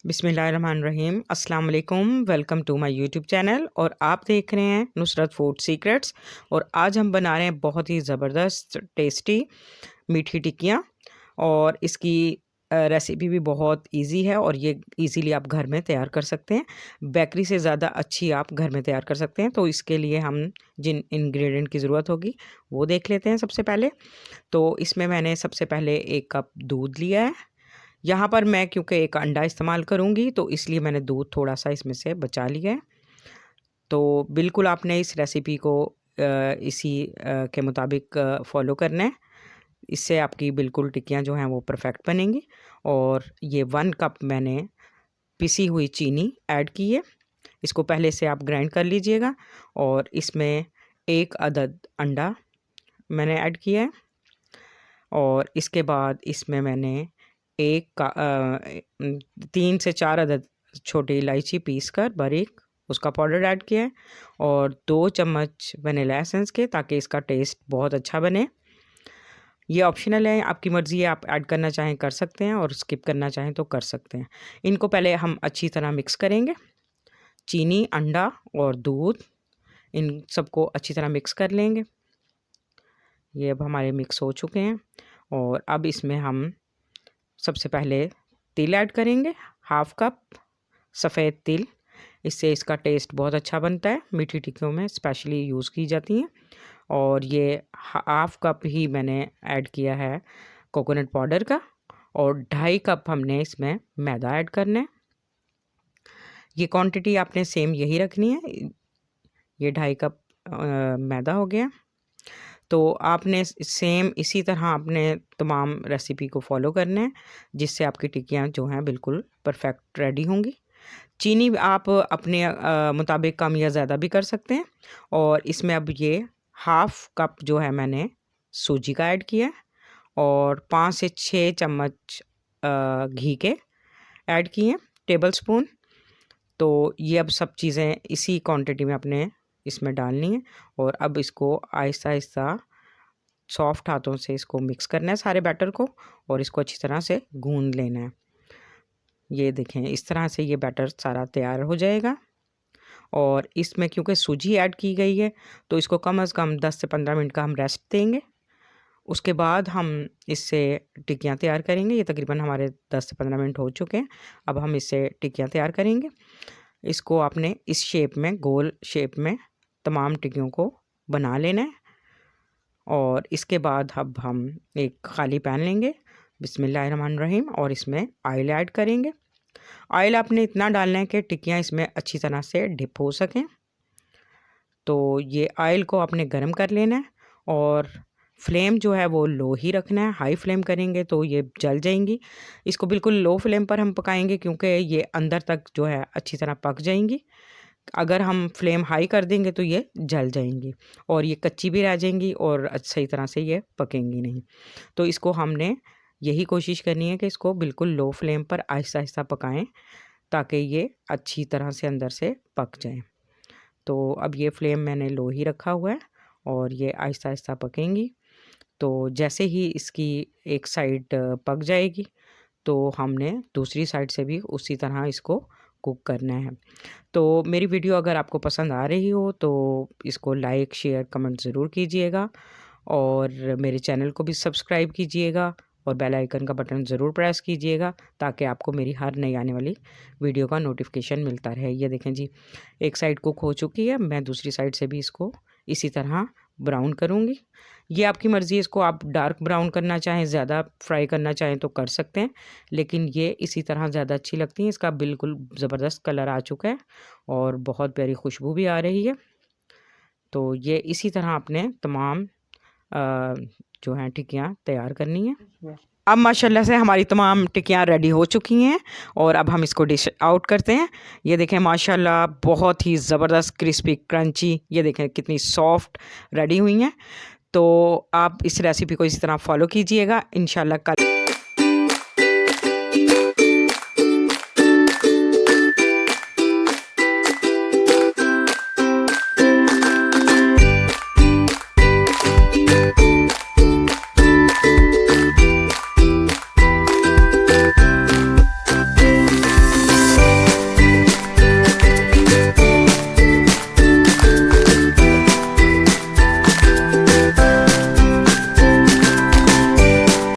बिस्मिल्लाहिर्रहमानिर्रहीम। अस्सलाम वालेकुम। Welcome to my YouTube channel और आप देख रहे हैं नुसरत फूड सीक्रेट्स। और आज हम बना रहे हैं बहुत ही ज़बरदस्त टेस्टी मीठी टिक्कियाँ। और इसकी रेसिपी भी बहुत इजी है और ये इजीली आप घर में तैयार कर सकते हैं। बेकरी से ज़्यादा अच्छी आप घर में तैयार कर सकते हैं। तो इसके लिए हम जिन इंग्रेडिएंट की ज़रूरत होगी वो देख लेते हैं। सबसे पहले तो इसमें मैंने सबसे पहले 1 कप दूध लिया है। यहाँ पर मैं क्योंकि एक अंडा इस्तेमाल करूँगी तो इसलिए मैंने दूध थोड़ा सा इसमें से बचा लिया है। तो बिल्कुल आपने इस रेसिपी को इसी के मुताबिक फ़ॉलो करना है। इससे आपकी बिल्कुल टिक्कियाँ जो हैं वो परफेक्ट बनेंगी। और ये 1 कप मैंने पिसी हुई चीनी ऐड की है। इसको पहले से आप ग्राइंड कर लीजिएगा। और इसमें 1 अदद अंडा मैंने ऐड किया है। और इसके बाद इसमें मैंने 3 से 4 अदद छोटी इलायची पीस कर बारीक उसका पाउडर ऐड किया है। और 2 चम्मच वनीला एसेंस के, ताकि इसका टेस्ट बहुत अच्छा बने। ये ऑप्शनल है, आपकी मर्ज़ी है, आप ऐड करना चाहें कर सकते हैं और स्किप करना चाहें तो कर सकते हैं। इनको पहले हम अच्छी तरह मिक्स करेंगे। चीनी, अंडा और दूध, इन सबको अच्छी तरह मिक्स कर लेंगे। ये अब हमारे मिक्स हो चुके हैं। और अब इसमें हम सबसे पहले तिल ऐड करेंगे, 1/2 कप सफ़ेद तिल। इससे इसका टेस्ट बहुत अच्छा बनता है, मीठी टिक्कियों में स्पेशली यूज़ की जाती हैं। और ये 1/2 कप ही मैंने ऐड किया है कोकोनट पाउडर का। और 2.5 कप हमने इसमें मैदा ऐड करना है। ये क्वांटिटी आपने सेम यही रखनी है। ये 2.5 कप मैदा हो गया। तो आपने सेम इसी तरह आपने तमाम रेसिपी को फॉलो करना है, जिससे आपकी टिक्कियाँ जो हैं बिल्कुल परफेक्ट रेडी होंगी। चीनी आप अपने मुताबिक कम या ज़्यादा भी कर सकते हैं। और इसमें अब ये 1/2 कप जो है मैंने सूजी का ऐड किया है। और 5 से 6 चम्मच घी के ऐड किए हैं, टेबल स्पून। तो ये अब सब चीज़ें इसी क्वांटिटी में अपने इसमें डालनी है। और अब इसको आहिस्ता आहिस्ता सॉफ्ट हाथों से इसको मिक्स करना है सारे बैटर को। और इसको अच्छी तरह से गूंद लेना है। ये देखें, इस तरह से ये बैटर सारा तैयार हो जाएगा। और इसमें क्योंकि सूजी ऐड की गई है तो इसको कम से कम 10 से 15 मिनट का हम रेस्ट देंगे। उसके बाद हम इससे टिक्कियाँ तैयार करेंगे। ये तकरीबन हमारे 10 से 15 मिनट हो चुके हैं। अब हम इससे टिक्कियाँ तैयार करेंगे। इसको आपने इस शेप में, गोल शेप में तमाम टिक्कियों को बना लेना है। और इसके बाद अब हम एक खाली पैन लेंगे, बिस्मिल्लाहिर्रहमानिर्रहीम, और इसमें ऑयल ऐड करेंगे। ऑयल आपने इतना डालना है कि टिक्कियाँ इसमें अच्छी तरह से डिप हो सकें। तो ये ऑयल को आपने गर्म कर लेना है। और फ्लेम जो है वो लो ही रखना है। हाई फ्लेम करेंगे तो ये जल जाएंगी। इसको बिल्कुल लो फ्लेम पर हम पकाएंगे, क्योंकि ये अंदर तक जो है अच्छी तरह पक जाएंगी। अगर हम फ्लेम हाई कर देंगे तो ये जल जाएंगी और ये कच्ची भी रह जाएंगी और सही तरह से ये पकेंगी नहीं। तो इसको हमने यही कोशिश करनी है कि इसको बिल्कुल लो फ्लेम पर आहिस्ता आहिस्ता पकाएं, ताकि ये अच्छी तरह से अंदर से पक जाएं। तो अब ये फ्लेम मैंने लो ही रखा हुआ है और ये आहिस्ता आहिस्ता पकेंगी। तो जैसे ही इसकी एक साइड पक जाएगी तो हमने दूसरी साइड से भी उसी तरह इसको कुक करना है। तो मेरी वीडियो अगर आपको पसंद आ रही हो तो इसको लाइक, शेयर, कमेंट ज़रूर कीजिएगा। और मेरे चैनल को भी सब्सक्राइब कीजिएगा और बेल आइकन का बटन ज़रूर प्रेस कीजिएगा, ताकि आपको मेरी हर नई आने वाली वीडियो का नोटिफिकेशन मिलता रहे। ये देखें जी, एक साइड कुक हो चुकी है। मैं दूसरी साइड से भी इसको इसी तरह ब्राउन करूँगी। ये आपकी मर्ज़ी है, इसको आप डार्क ब्राउन करना चाहें, ज़्यादा फ्राई करना चाहें तो कर सकते हैं, लेकिन ये इसी तरह ज़्यादा अच्छी लगती हैं। इसका बिल्कुल ज़बरदस्त कलर आ चुका है और बहुत प्यारी खुशबू भी आ रही है। तो ये इसी तरह आपने तमाम जो हैं टिक्कियाँ तैयार करनी है। अब माशाल्लाह से हमारी तमाम टिक्कियाँ रेडी हो चुकी हैं और अब हम इसको डिश आउट करते हैं। ये देखें माशाल्लाह, बहुत ही ज़बरदस्त क्रिस्पी क्रंची, ये देखें कितनी सॉफ्ट रेडी हुई हैं। तो आप इस रेसिपी को इसी तरह फॉलो कीजिएगा। इंशाल्लाह कल